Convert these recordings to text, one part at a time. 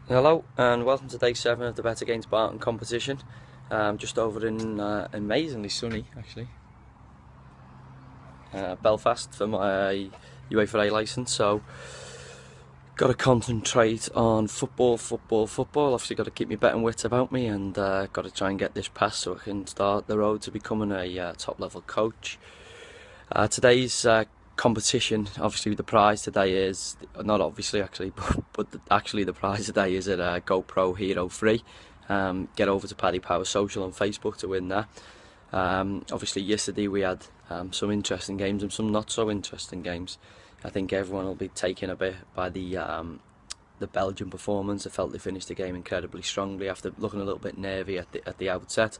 Hello and welcome to day 7 of the Bet Against Barton competition. Just over in amazingly sunny actually, Belfast for my UEFA licence. So got to concentrate on football. Obviously got to keep my betting wits about me and got to try and get this pass so I can start the road to becoming a top level coach. Today's competition, obviously the prize today is, not obviously actually, actually the prize today is a GoPro Hero 3. Get over to Paddy Power Social on Facebook to win that. Obviously yesterday we had some interesting games and some not so interesting games. I think everyone will be taken a bit by the Belgian performance. I felt they finished the game incredibly strongly after looking a little bit nervy at the outset.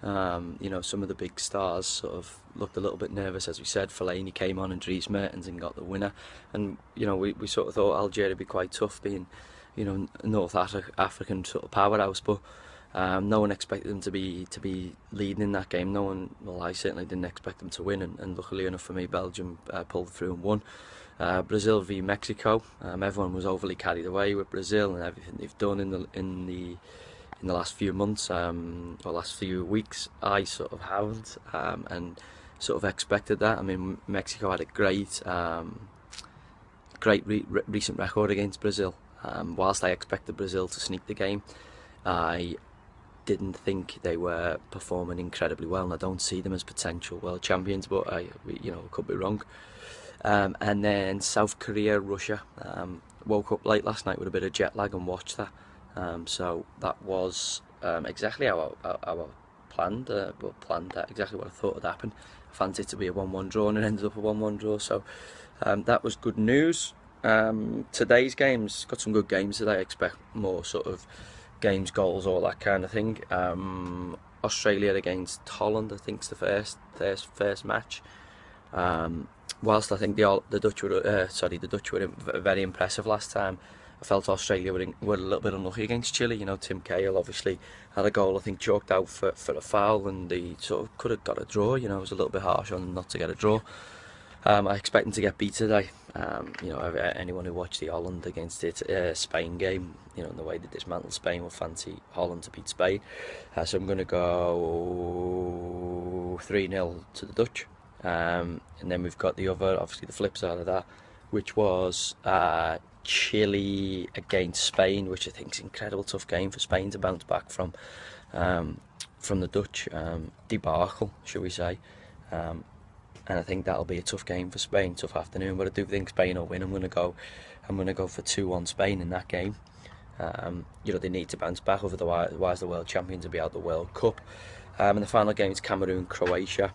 You know, some of the big stars sort of looked a little bit nervous, as we said. Fellaini came on and Dries Mertens and got the winner. And, you know, we sort of thought Algeria would be quite tough being, you know, North African sort of powerhouse. But no one expected them to be leading in that game. No one, well, I certainly didn't expect them to win. And luckily enough for me, Belgium pulled through and won. Brazil v Mexico. Everyone was overly carried away with Brazil and everything they've done in the last few months or last few weeks. I sort of haven't and sort of expected that. I mean, Mexico had a great recent record against Brazil. Whilst I expected Brazil to sneak the game, I didn't think they were performing incredibly well, and I don't see them as potential world champions, but I could be wrong. And then South Korea, Russia. Woke up late last night with a bit of jet lag and watched that. So that was exactly how I planned, exactly what I thought would happen. I fancied it to be a 1-1 draw and it ended up a 1-1 draw, so that was good news. Today's games, got some good games today. I expect more sort of games, goals, all that kind of thing. Australia against Holland, I think, is the first match. Whilst I think the Dutch were very impressive last time, I felt Australia were a little bit unlucky against Chile. You know, Tim Cahill obviously had a goal, I think, chalked out for a foul, and they sort of could have got a draw. You know, it was a little bit harsh on them not to get a draw. I expect them to get beat today. You know, anyone who watched the Holland against Spain game, you know, and the way they dismantled Spain, will fancy Holland to beat Spain. So I'm going to go 3-0 to the Dutch. And then we've got obviously the flip side of that, which was Chile against Spain, which I think is an incredible tough game for Spain to bounce back from the Dutch debacle, shall we say. And I think that'll be a tough game for Spain, tough afternoon. But I do think Spain will win. I'm going to go for 2-1 Spain in that game. You know, they need to bounce back, otherwise the world champions will be out the World Cup. And the final game is Cameroon-Croatia.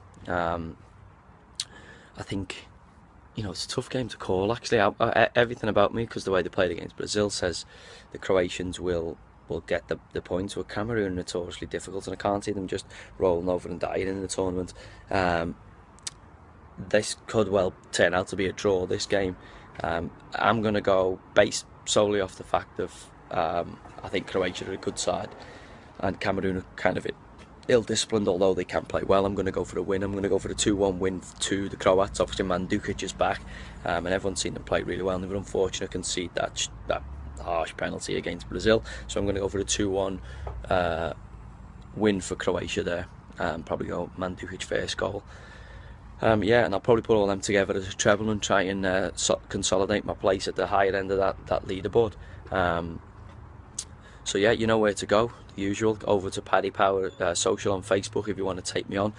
I think, you know, it's a tough game to call, actually. Everything about me, because the way they played against Brazil, says the Croatians will get the points. With Cameroon, notoriously difficult, and I can't see them just rolling over and dying in the tournament. This could well turn out to be a draw, this game. I'm going to go based solely off the fact of I think Croatia are a good side, and Cameroon are kind of ill-disciplined, although they can play well. I'm going to go for the win. I'm going to go for the 2-1 win to the Croats. Obviously, Mandzukic is back, and everyone's seen them play really well, and they were unfortunate to concede that harsh penalty against Brazil. So I'm going to go for the 2-1 win for Croatia there. Probably go Mandzukic first goal. Yeah, and I'll probably put all them together as a treble and try and consolidate my place at the higher end of that leaderboard. So yeah, you know where to go. The usual, over to Paddy Power Social on Facebook if you want to take me on.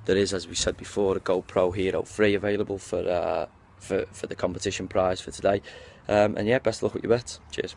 There is, as we said before, a GoPro Hero 3 available for the competition prize for today. And yeah, best of luck with your bets. Cheers.